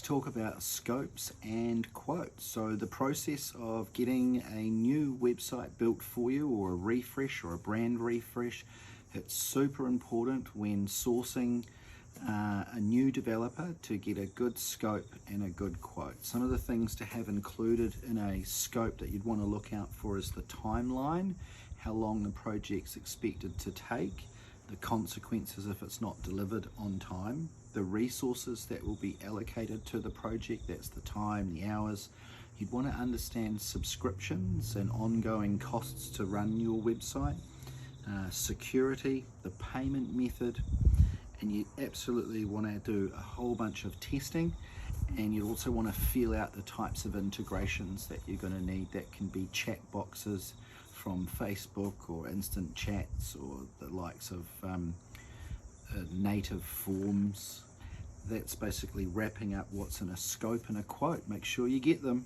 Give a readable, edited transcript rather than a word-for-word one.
talk about scopes and quotes. So the process of getting a new website built for you, or a refresh or a brand refresh, it's super important when sourcing a new developer to get a good scope and a good quote. Some of the things to have included in a scope that you'd want to look out for is the timeline, how long the project's expected to take, the consequences if it's not delivered on time, the resources that will be allocated to the project, that's the time, the hours. You'd want to understand subscriptions and ongoing costs to run your website, security, the payment method, and you absolutely want to do a whole bunch of testing, and you also want to feel out the types of integrations that you're going to need. That can be chat boxes from Facebook, or instant chats, or the likes of native forms. That's basically wrapping up what's in a scope and a quote. Make sure you get them.